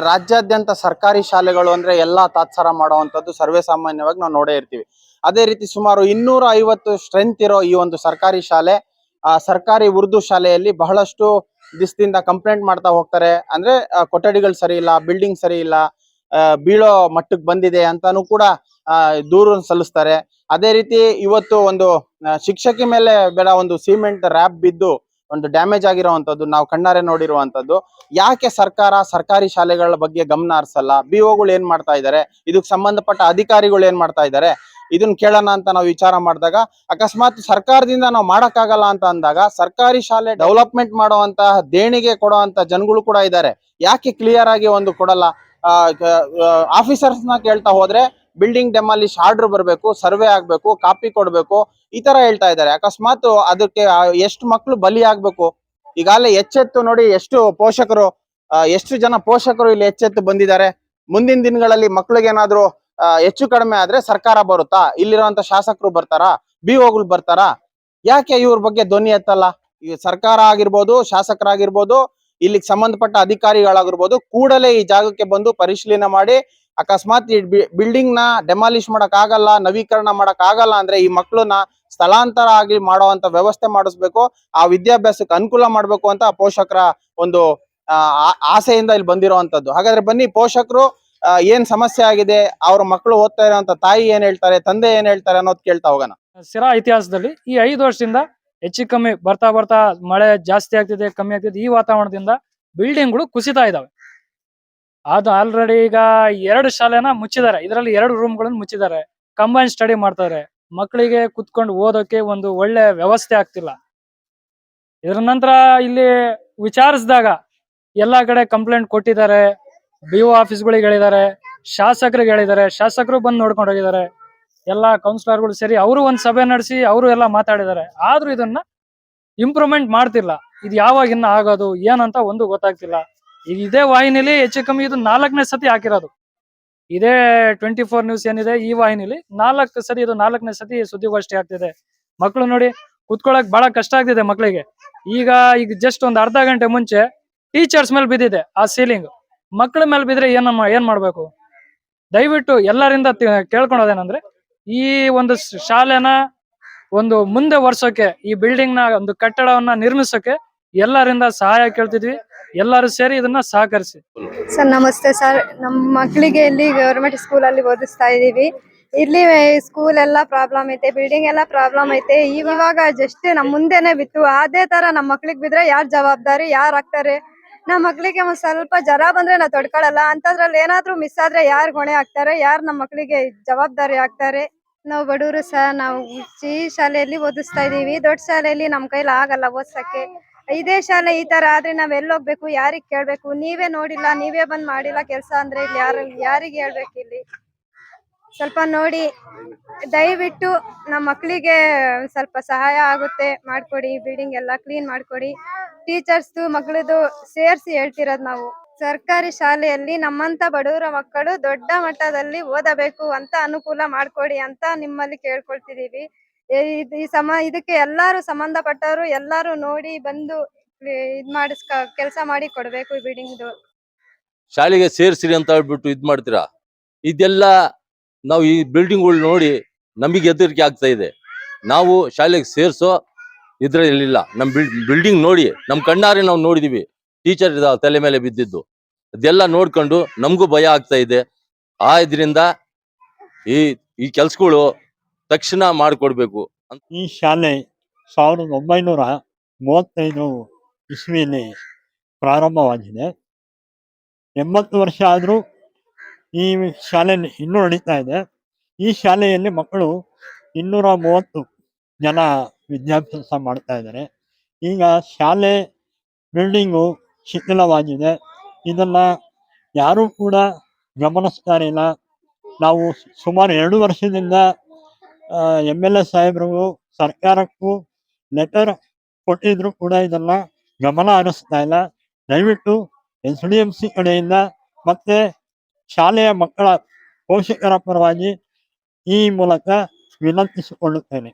ರಾಜ್ಯಾದ್ಯಂತ ಸರ್ಕಾರಿ ಶಾಲೆಗಳು ಅಂದ್ರೆ ಎಲ್ಲಾ ತಾತ್ಸಾರ ಮಾಡುವಂತದ್ದು ಸರ್ವೇ ಸಾಮಾನ್ಯವಾಗಿ ನಾವು ನೋಡೇ ಇರ್ತೀವಿ. ಅದೇ ರೀತಿ ಸುಮಾರು 250 ಸ್ಟ್ರೆಂತ್ ಇರೋ ಈ ಒಂದು ಸರ್ಕಾರಿ ಶಾಲೆ, ಸರ್ಕಾರಿ ಉರ್ದು ಶಾಲೆಯಲ್ಲಿ ಬಹಳಷ್ಟು ದಿವಸದಿಂದ ಕಂಪ್ಲೇಂಟ್ ಮಾಡ್ತಾ ಹೋಗ್ತಾರೆ. ಅಂದ್ರೆ ಕೊಠಡಿಗಳು ಸರಿ ಇಲ್ಲ, ಬಿಲ್ಡಿಂಗ್ ಸರಿ ಇಲ್ಲ, ಬೀಳೋ ಮಟ್ಟಕ್ಕೆ ಬಂದಿದೆ ಅಂತಾನು ಕೂಡ ದೂರು ಸಲ್ಲಿಸ್ತಾರೆ. ಅದೇ ರೀತಿ ಇವತ್ತು ಒಂದು ಶಿಕ್ಷಕಿ ಮೇಲೆ ಬೇಡ ಒಂದು ಸಿಮೆಂಟ್ ರ್ಯಾಪ್ ಬಿದ್ದು ಒಂದು ಡ್ಯಾಮೇಜ್ ಆಗಿರುವಂತದ್ದು ನಾವು ಕಣ್ಣಾರೆ ನೋಡಿರುವಂತದ್ದು. ಯಾಕೆ ಸರ್ಕಾರ ಸರ್ಕಾರಿ ಶಾಲೆಗಳ ಬಗ್ಗೆ ಗಮನ ಹರಿಸಲ್ಲ? ಬಿಒಗಳು ಏನ್ ಮಾಡ್ತಾ ಇದ್ದಾರೆ? ಇದಕ್ಕೆ ಸಂಬಂಧಪಟ್ಟ ಅಧಿಕಾರಿಗಳು ಏನ್ ಮಾಡ್ತಾ ಇದ್ದಾರೆ? ಇದನ್ನ ಕೇಳೋಣ ಅಂತ ನಾವು ವಿಚಾರ ಮಾಡಿದಾಗ, ಅಕಸ್ಮಾತ್ ಸರ್ಕಾರದಿಂದ ನಾವು ಮಾಡಕ್ಕಾಗಲ್ಲ ಅಂತ ಅಂದಾಗ ಸರ್ಕಾರಿ ಶಾಲೆ ಡೆವಲಪ್ಮೆಂಟ್ ಮಾಡುವಂತಹ ದೇಣಿಗೆ ಕೊಡುವಂತ ಜನಗಳು ಕೂಡ ಇದ್ದಾರೆ. ಯಾಕೆ ಕ್ಲಿಯರ್ ಆಗಿ ಒಂದು ಕೊಡಲ್ಲ? ಆಫೀಸರ್ಸ್ ನ ಕೇಳ್ತಾ ಹೋದ್ರೆ ಬಿಲ್ಡಿಂಗ್ ಡೆಮಾಲಿಶ್ ಆರ್ಡರ್ ಬರಬೇಕು, ಸರ್ವೆ ಆಗ್ಬೇಕು, ಕಾಪಿ ಕೊಡ್ಬೇಕು, ಈ ತರ ಹೇಳ್ತಾ ಇದ್ದಾರೆ. ಅಕಸ್ಮಾತ್ ಅದಕ್ಕೆ ಎಷ್ಟು ಮಕ್ಕಳು ಬಲಿ ಆಗ್ಬೇಕು? ಈಗಾಗಲೇ ಎಚ್ಚೆತ್ತು ನೋಡಿ, ಎಷ್ಟು ಜನ ಪೋಷಕರು ಇಲ್ಲಿ ಎಚ್ಚೆತ್ತು ಬಂದಿದ್ದಾರೆ. ಮುಂದಿನ ದಿನಗಳಲ್ಲಿ ಮಕ್ಳಿಗೆ ಏನಾದ್ರು ಹೆಚ್ಚು ಕಡಿಮೆ ಆದ್ರೆ ಸರ್ಕಾರ ಬರುತ್ತಾ? ಇಲ್ಲಿರುವಂತ ಶಾಸಕರು ಬರ್ತಾರಾ? ಬಿಒಗಳು ಬರ್ತಾರಾ? ಯಾಕೆ ಇವ್ರ ಬಗ್ಗೆ ಧ್ವನಿ ಎತ್ತಲ್ಲ? ಈ ಸರ್ಕಾರ ಆಗಿರ್ಬೋದು, ಶಾಸಕರಾಗಿರ್ಬೋದು, ಇಲ್ಲಿಗೆ ಸಂಬಂಧಪಟ್ಟ ಅಧಿಕಾರಿಗಳಾಗಿರ್ಬೋದು, ಕೂಡಲೇ ಈ ಜಾಗಕ್ಕೆ ಬಂದು ಪರಿಶೀಲನೆ ಮಾಡಿ, ಅಕಸ್ಮಾತ್ ಈ ಬಿಲ್ಡಿಂಗ್ ನ ಡೆಮಾಲಿಶ್ ಮಾಡಕ್ ಆಗಲ್ಲ, ನವೀಕರಣ ಮಾಡಕ್ ಆಗಲ್ಲ ಅಂದ್ರೆ ಈ ಮಕ್ಕಳನ್ನ ಸ್ಥಳಾಂತರ ಆಗಿ ಮಾಡುವಂತ ವ್ಯವಸ್ಥೆ ಮಾಡಿಸ್ಬೇಕು, ಆ ವಿದ್ಯಾಭ್ಯಾಸಕ್ಕೆ ಅನುಕೂಲ ಮಾಡ್ಬೇಕು ಅಂತ ಪೋಷಕರ ಒಂದು ಆಸೆಯಿಂದ ಇಲ್ಲಿ ಬಂದಿರುವಂತದ್ದು. ಹಾಗಾದ್ರೆ ಬನ್ನಿ, ಪೋಷಕರು ಏನ್ ಸಮಸ್ಯೆ ಆಗಿದೆ, ಅವ್ರ ಮಕ್ಕಳು ಓದ್ತಾ ಇರುವಂತ ತಾಯಿ ಏನ್ ಹೇಳ್ತಾರೆ, ತಂದೆ ಏನ್ ಹೇಳ್ತಾರೆ ಅನ್ನೋದು ಕೇಳ್ತಾ ಹೋಗೋಣ. ಸಿರಾ ಇತಿಹಾಸದಲ್ಲಿ ಈ 5 ವರ್ಷದಿಂದ ಹೆಚ್ಚು ಕಮ್ಮಿ ಬರ್ತಾ ಬರ್ತಾ ಮಳೆ ಜಾಸ್ತಿ ಆಗ್ತಿದೆ, ಕಮ್ಮಿ ಆಗ್ತಿದೆ. ಈ ವಾತಾವರಣದಿಂದ ಬಿಲ್ಡಿಂಗ್ಗಳು ಕುಸಿತಾ ಇದಾವೆ. ಅದು ಆಲ್ರೆಡಿ ಈಗ 2 ಶಾಲೆನ ಮುಚ್ಚಿದ್ದಾರೆ. ಇದರಲ್ಲಿ 2 ರೂಮ್ಗಳನ್ನು ಮುಚ್ಚಿದ್ದಾರೆ. ಕಂಬೈನ್ ಸ್ಟಡಿ ಮಾಡ್ತಾರೆ. ಮಕ್ಕಳಿಗೆ ಕುತ್ಕೊಂಡು ಓದೋಕೆ ಒಂದು ಒಳ್ಳೆ ವ್ಯವಸ್ಥೆ ಆಗ್ತಿಲ್ಲ. ಇದರ ನಂತರ ಇಲ್ಲಿ ವಿಚಾರಿಸಿದಾಗ ಎಲ್ಲಾ ಕಡೆ ಕಂಪ್ಲೇಂಟ್ ಕೊಟ್ಟಿದ್ದಾರೆ. ಬಿಒ ಆಫೀಸ್ಗಳಿಗೆ ಹೇಳಿದ್ದಾರೆ, ಶಾಸಕರಿಗೆ ಹೇಳಿದ್ದಾರೆ, ಶಾಸಕರು ಬಂದು ನೋಡ್ಕೊಂಡು ಹೋಗಿದ್ದಾರೆ. ಎಲ್ಲಾ ಕೌನ್ಸಿಲರ್ಗಳು ಸೇರಿ ಅವರು ಒಂದ್ ಸಭೆ ನಡೆಸಿ ಅವರು ಎಲ್ಲ ಮಾತಾಡಿದ್ದಾರೆ. ಆದ್ರೂ ಇದನ್ನ ಇಂಪ್ರೂವ್ಮೆಂಟ್ ಮಾಡ್ತಿಲ್ಲ. ಇದು ಯಾವಾಗ ಇನ್ನ ಆಗೋದು ಏನಂತ ಒಂದು ಗೊತ್ತಾಗ್ತಿಲ್ಲ. ಇದೇ ವಾಹಿನಿಲಿ ಹೆಚ್ಚು ಕಮ್ಮಿ ಇದು 4ನೇ ಸತಿ ಹಾಕಿರೋದು. ಇದೇ 24 ನ್ಯೂಸ್ ಏನಿದೆ, ಈ ವಾಹಿನಿಲಿ 4ನೇ ಸತಿ ಸುದ್ದಿಗೋಷ್ಠಿ ಆಗ್ತಿದೆ. ಮಕ್ಕಳು ನೋಡಿ ಕುತ್ಕೊಳಕ್ ಬಹಳ ಕಷ್ಟ ಆಗ್ತಿದೆ ಮಕ್ಕಳಿಗೆ. ಈಗ ಜಸ್ಟ್ ಒಂದ್ ಅರ್ಧ ಗಂಟೆ ಮುಂಚೆ ಟೀಚರ್ಸ್ ಮೇಲೆ ಬಿದ್ದಿದೆ ಆ ಸೀಲಿಂಗ್. ಮಕ್ಕಳ ಮೇಲೆ ಬಿದ್ರೆ ಏನ್ ಮಾಡ್ಬೇಕು? ದಯವಿಟ್ಟು ಎಲ್ಲರಿಂದ ಕೇಳ್ಕೊಳೋದೇನಂದ್ರೆ, ಈ ಒಂದು ಶಾಲೆನ ಒಂದು ಮುಂದೆ ವರ್ಷಕ್ಕೆ, ಈ ಬಿಲ್ಡಿಂಗ್ ನ ಒಂದು ಕಟ್ಟಡವನ್ನ ನಿರ್ಮಿಸೋಕೆ ಎಲ್ಲರಿಂದ ಸಹಾಯ ಕೇಳ್ತಿದ್ವಿ. ಎಲ್ಲರೂ ಸೇರಿ ಇದನ್ನ ಸಹಕರಿಸಿ. ಸರ್ ನಮಸ್ತೆ ಸರ್. ನಮ್ಮ ಮಕ್ಕಳಿಗೆ ಇಲ್ಲಿ ಗವರ್ಮೆಂಟ್ ಸ್ಕೂಲ್ ಅಲ್ಲಿ ಓದಿಸ್ತಾ ಇದೀವಿ. ಇಲ್ಲಿ ಸ್ಕೂಲ್ ಎಲ್ಲ ಪ್ರಾಬ್ಲಮ್ ಐತೆ, ಬಿಲ್ಡಿಂಗ್ ಎಲ್ಲ ಪ್ರಾಬ್ಲಮ್ ಐತೆ. ಇವಾಗ ಜಸ್ಟ್ ನಮ್ ಮುಂದೆನೆ ಬಿತ್ತು. ಅದೇ ತರ ನಮ್ ಮಕ್ಳಿಗೆ ಬಿದ್ರೆ ಯಾರ್ ಜವಾಬ್ದಾರಿ, ಯಾರ್ ಆಗ್ತಾರೆ? ನಮ್ ಮಕ್ಳಿಗೆ ಒಂದ್ ಸ್ವಲ್ಪ ಜ್ವರ ಬಂದ್ರೆ ನಾವ್ ತಡ್ಕೊಳಲ್ಲ. ಅಂತದ್ರಲ್ಲಿ ಏನಾದ್ರೂ ಮಿಸ್ ಆದ್ರೆ ಯಾರ್ ಹೊಣೆ ಆಗ್ತಾರೆ? ಯಾರ್ ನಮ್ ಮಕ್ಳಿಗೆ ಜವಾಬ್ದಾರಿ ಆಗ್ತಾರೆ? ನಾವು ಬಡವರು ಸರ್. ನಾವು ಈ ಶಾಲೆಯಲ್ಲಿ ಓದಿಸ್ತಾ ಇದೀವಿ. ದೊಡ್ಡ ಶಾಲೆಯಲ್ಲಿ ನಮ್ ಕೈಲಿ ಆಗಲ್ಲ ಓದ್ಸಕ್ಕೆ. ಇದೇ ಶಾಲೆ ಈ ತರ ಆದ್ರೆ ನಾವ್ ಎಲ್ಲಿ ಹೋಗ್ಬೇಕು? ಯಾರಿಗ್ ಕೇಳ್ಬೇಕು? ನೀವೇ ನೋಡಿಲ್ಲ, ನೀವೇ ಬಂದ್ ಮಾಡಿಲ್ಲ ಕೆಲ್ಸ ಅಂದ್ರೆ ಇಲ್ಲಿ ಯಾರಿಗೆ ಹೇಳ್ಬೇಕು? ಇಲ್ಲಿ ಸ್ವಲ್ಪ ನೋಡಿ, ದಯವಿಟ್ಟು ನಮ್ಮ ಮಕ್ಳಿಗೆ ಸ್ವಲ್ಪ ಸಹಾಯ ಆಗುತ್ತೆ, ಮಾಡ್ಕೊಡಿ. ಬಿಲ್ಡಿಂಗ್ ಎಲ್ಲ ಕ್ಲೀನ್ ಮಾಡ್ಕೊಡಿ. ಟೀಚರ್ಸ್ ಮಗಳದು ಸೇರ್ಸಿ ಹೇಳ್ತಿರೋದ್ ನಾವು. ಸರ್ಕಾರಿ ಶಾಲೆಯಲ್ಲಿ ನಮ್ಮಂತ ಬಡವರ ಮಕ್ಕಳು ದೊಡ್ಡ ಮಟ್ಟದಲ್ಲಿ ಓದಬೇಕು ಅಂತ ಅನುಕೂಲ ಮಾಡ್ಕೊಡಿ ಅಂತ ನಿಮ್ಮಲ್ಲಿ ಕೇಳ್ಕೊಳ್ತಿದೀವಿ. ಇದಕ್ಕೆ ಎಲ್ಲಾರು ಸಂಬಂಧಪಟ್ಟವರು ಎಲ್ಲಾರು ನೋಡಿ ಬಂದು ಕೆಲಸ ಮಾಡಿ ಕೊಡ್ಬೇಕು. ಈ ಬಿಲ್ಡಿಂಗ್ ಶಾಲೆಗೆ ಸೇರ್ಸಿರಿ ಅಂತ ಹೇಳ್ಬಿಟ್ಟು ಮಾಡ್ತೀರಾ? ಇದೆಲ್ಲ ನಾವು ಈ ಬಿಲ್ಡಿಂಗ್ಗಳು ನೋಡಿ ನಮಗೆ ಹೆದರಿಕೆ ಆಗ್ತಾ ಇದೆ. ನಾವು ಶಾಲೆಗೆ ಸೇರ್ಸೋ ಇದ್ರಲ್ಲಿಲ್ಲ. ನಮ್ ಬಿಲ್ಡಿಂಗ್ ನೋಡಿ ನಮ್ ಕಣ್ಣಾರೆ ನಾವು ನೋಡಿದೀವಿ. ಟೀಚರ್ ತಲೆ ಮೇಲೆ ಬಿದ್ದಿದ್ದು ಅದೆಲ್ಲ ನೋಡ್ಕೊಂಡು ನಮಗೂ ಭಯ ಆಗ್ತಾ ಇದೆ. ಇದರಿಂದ ಈ ಕೆಲ್ಸಗಳು ತಕ್ಷಣ ಮಾಡಿಕೊಡ್ಬೇಕು. ಈ ಶಾಲೆ 1935 ಇಸ್ವಿಯಲ್ಲಿ ಪ್ರಾರಂಭವಾಗಿದೆ. 80 ವರ್ಷ ಆದರೂ ಈ ಶಾಲೆ ಇನ್ನೂ ನಡೀತಾ ಇದೆ. ಈ ಶಾಲೆಯಲ್ಲಿ ಮಕ್ಕಳು 230 ಜನ ವಿದ್ಯಾಭ್ಯಾಸ ಮಾಡ್ತಾ ಇದ್ದಾರೆ. ಈಗ ಶಾಲೆ ಬಿಲ್ಡಿಂಗು ಶಿಥಿಲವಾಗಿದೆ. ಇದನ್ನ ಯಾರೂ ಕೂಡ ಗಮನಿಸ್ತಾರಿಲ್ಲ. ನಾವು ಸುಮಾರು 2 ವರ್ಷದಿಂದ MLA ಸಾಹೇಬ್ರಿಗೂ ಸರ್ಕಾರಕ್ಕೂ ಲೆಟರ್ ಕೊಟ್ಟಿದ್ರು ಕೂಡ ಇದನ್ನ ಗಮನ ಹರಿಸ್ತಾ ಇಲ್ಲ. ದಯವಿಟ್ಟು SDMC ಕಡೆಯಿಂದ ಮತ್ತೆ ಶಾಲೆಯ ಮಕ್ಕಳ ಪೋಷಕರ ಪರವಾಗಿ ಈ ಮೂಲಕ ವಿನಂತಿಸಿಕೊಳ್ಳುತ್ತೇನೆ.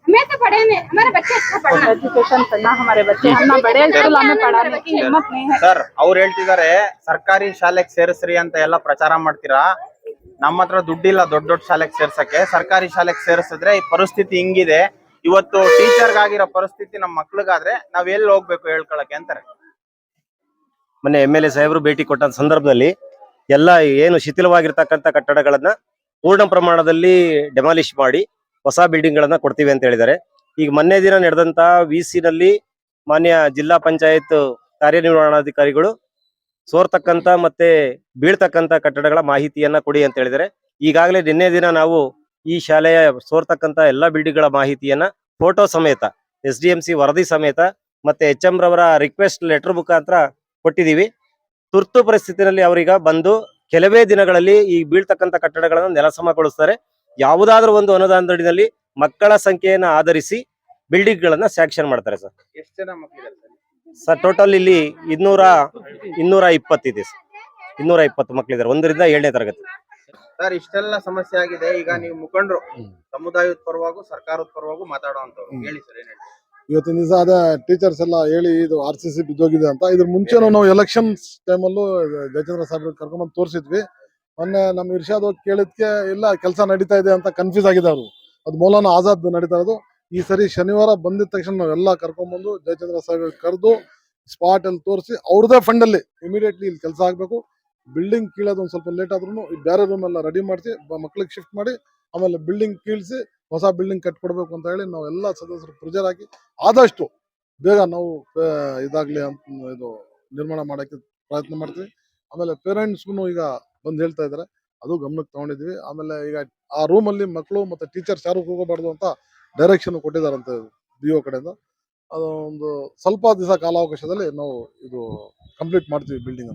हमें तो पढ़े में हमारे बच्चे अच्छा पढ़ना एजुकेशन पढ़ना हमारे बच्चे हम ना बड़े स्कूल हमें पढ़ाने की हिम्मत नहीं है ಸರ್ ಅವ್ರು ಹೇಳ್ತಿದ್ದಾರೆ ಸರ್ಕಾರಿ ಶಾಲೆಗೆ ಸೇರಿಸ್ರಿ ಅಂತ ಎಲ್ಲ ಪ್ರಚಾರ ಮಾಡ್ತೀರಾ, ನಮ್ಮ ಹತ್ರ ದುಡ್ಡಿಲ್ಲ ದೊಡ್ಡ ದೊಡ್ಡ ಶಾಲೆಗೆ ಸೇರ್ಸಕ್ಕೆ, ಸರ್ಕಾರಿ ಶಾಲೆಗೆ ಸೇರಿಸಿದ್ರೆ ಈ ಪರಿಸ್ಥಿತಿ ಹಿಂಗಿದೆ, ಇವತ್ತು ಟೀಚರ್ಗಾಗಿರೋ ಪರಿಸ್ಥಿತಿ ನಮ್ಮ ಮಕ್ಳಿಗಾದ್ರೆ ನಾವ್ ಎಲ್ಲಿ ಹೋಗ್ಬೇಕು ಹೇಳ್ಕೊಳಕ್ಕೆ ಅಂತಾರೆ. ಮೊನ್ನೆ MLA ಸಾಹೇಬರು ಭೇಟಿ ಕೊಟ್ಟ ಸಂದರ್ಭದಲ್ಲಿ ಎಲ್ಲ ಏನು ಶಿಥಿಲವಾಗಿರ್ತಕ್ಕಂಥ ಕಟ್ಟಡಗಳನ್ನ ಪೂರ್ಣ ಪ್ರಮಾಣದಲ್ಲಿ ಡೆಮಾಲಿಷ್ ಮಾಡಿ ಹೊಸ ಬಿಲ್ಡಿಂಗ್ ಗಳನ್ನ ಕೊಡ್ತೀವಿ ಅಂತ ಹೇಳಿದ್ದಾರೆ. ಈಗ ಮೊನ್ನೆ ದಿನ ನಡೆದಂತ ನಲ್ಲಿ ಮಾನ್ಯ ಜಿಲ್ಲಾ ಪಂಚಾಯತ್ ಕಾರ್ಯನಿರ್ವಹಣಾಧಿಕಾರಿಗಳು ಸೋರ್ತಕ್ಕಂತ ಮತ್ತೆ ಬೀಳ್ತಕ್ಕಂತ ಕಟ್ಟಡಗಳ ಮಾಹಿತಿಯನ್ನ ಕೊಡಿ ಅಂತ ಹೇಳಿದ್ದಾರೆ. ಈಗಾಗಲೇ ನಿನ್ನೆ ದಿನ ನಾವು ಈ ಶಾಲೆಯ ಸೋರ್ತಕ್ಕಂತ ಎಲ್ಲಾ ಬಿಲ್ಡಿಂಗ್ ಗಳ ಮಾಹಿತಿಯನ್ನ ಫೋಟೋ ಸಮೇತ SDMC ವರದಿ ಸಮೇತ ಮತ್ತೆ HM ರವರ ರಿಕ್ವೆಸ್ಟ್ ಲೆಟರ್ ಮುಖಾಂತರ ಕೊಟ್ಟಿದ್ದೀವಿ. ತುರ್ತು ಪರಿಸ್ಥಿತಿನಲ್ಲಿ ಅವರೀಗ ಬಂದು ಕೆಲವೇ ದಿನಗಳಲ್ಲಿ ಈ ಬೀಳ್ತಕ್ಕಂತ ಕಟ್ಟಡಗಳನ್ನು ನೆಲಸಮಗೊಳಿಸ್ತಾರೆ. ಯಾವುದಾದ್ರೂ ಒಂದು ಅನುದಾನದಡಿನಲ್ಲಿ ಮಕ್ಕಳ ಸಂಖ್ಯೆಯನ್ನು ಆಧರಿಸಿ ಬಿಲ್ಡಿಂಗ್ ಗಳನ್ನ ಸ್ಯಾಂಕ್ಷನ್ ಮಾಡ್ತಾರೆ ಸರ್. ಎಷ್ಟು ಜನ ಮಕ್ಳಿದ್ದಾರೆ ಸರ್ ಟೋಟಲ್ ಇಲ್ಲಿ 220 ಇದೆ ಸರ್. 220 ಮಕ್ಕಳಿದ್ದಾರೆ 1ರಿಂದ 7ನೇ ತರಗತಿ. ಸರ್ ಇಷ್ಟೆಲ್ಲ ಸಮಸ್ಯೆ ಆಗಿದೆ, ಈಗ ನೀವು ಮುಖಂಡರು ಸಮುದಾಯದ ಪರವಾಗೂ ಸರ್ಕಾರದ ಪರವಾಗೂ ಮಾತಾಡುವಂತವ್ರು, ಹೇಳಿ ಸರ್ ಏನ್ ಹೇಳ್ತೀರಿ? ಇವತ್ತಿನ ದಿವಸ ಅದೇ ಟೀಚರ್ಸ್ ಎಲ್ಲ ಹೇಳಿ ಇದು RCC ಬಿದ್ದೋಗಿದೆ ಅಂತ. ಇದ್ರ ಮುಂಚೆನೂ ನಾವು ಎಲೆಕ್ಷನ್ಸ್ ಟೈಮಲ್ಲೂ ಜಯಚಂದ್ರ ಸಾಹೇಬ್ರಿಗೆ ಕರ್ಕೊಂಡ್ಬಂದು ತೋರಿಸಿದ್ವಿ. ಮೊನ್ನೆ ನಮ್ಮ ಇರ್ಷಾದ್ ಹೋಗಿ ಕೇಳಿದ್ಕೆ ಇಲ್ಲ ಕೆಲಸ ನಡೀತಾ ಇದೆ ಅಂತ ಕನ್ಫ್ಯೂಸ್ ಆಗಿದೆ ಅವರು. ಅದು ಮೌಲಾನಾ ಆಜಾದ್ ನಡೀತಾ ಇರೋದು. ಈ ಸರಿ ಶನಿವಾರ ಬಂದಿದ ತಕ್ಷಣ ನಾವೆಲ್ಲ ಕರ್ಕೊಂಡ್ಬಂದು ಜಯಚಂದ್ರ ಸಾಹೇಬ್ ಕರೆದು ಸ್ಪಾಟ್ ಅಲ್ಲಿ ತೋರಿಸಿ ಅವ್ರದೇ ಫಂಡ್ ಅಲ್ಲಿ ಇಮಿಡಿಯೇಟ್ಲಿ ಇಲ್ಲಿ ಕೆಲಸ ಆಗ್ಬೇಕು. ಬಿಲ್ಡಿಂಗ್ ಕೀಳೋದು ಒಂದ್ ಸ್ವಲ್ಪ ಲೇಟ್ ಆದ್ರೂ ಬೇರೆ ರೂಮ್ ಎಲ್ಲ ರೆಡಿ ಮಾಡಿಸಿ ಮಕ್ಳಿಗೆ ಶಿಫ್ಟ್ ಮಾಡಿ ಆಮೇಲೆ ಬಿಲ್ಡಿಂಗ್ ಕೀಳ್ಸಿ ಹೊಸ ಬಿಲ್ಡಿಂಗ್ ಕಟ್ಕೊಡ್ಬೇಕು ಅಂತ ಹೇಳಿ ನಾವೆಲ್ಲ ಸದಸ್ಯರು ಪ್ರೆಜರ್ ಹಾಕಿ ಆದಷ್ಟು ಬೇಗ ನಾವು ಇದಾಗ್ಲಿ ಅಂತ ಇದು ನಿರ್ಮಾಣ ಮಾಡಕ್ಕೆ ಪ್ರಯತ್ನ ಮಾಡ್ತೀವಿ. ಆಮೇಲೆ ಪೇರೆಂಟ್ಸ್ಗೂ ಈಗ ಬಂದು ಹೇಳ್ತಾ ಇದಾರೆ, ಅದು ಗಮನಕ್ಕೆ ತಗೊಂಡಿದ್ವಿ. ಆಮೇಲೆ ಈಗ ಆ ರೂಮ್ ಅಲ್ಲಿ ಮಕ್ಕಳು ಮತ್ತೆ ಟೀಚರ್ಸ್ ಯಾರು ಹೋಗಬಾರ್ದು ಅಂತ ಡೈರೆಕ್ಷನ್ ಕೊಟ್ಟಿದಾರಂತೆ BO ಕಡೆಯಿಂದ. ಅದೊಂದು ಸ್ವಲ್ಪ ದಿವಸ ಕಾಲಾವಕಾಶದಲ್ಲಿ ನಾವು ಇದು ಕಂಪ್ಲೀಟ್ ಮಾಡ್ತೀವಿ ಬಿಲ್ಡಿಂಗ್.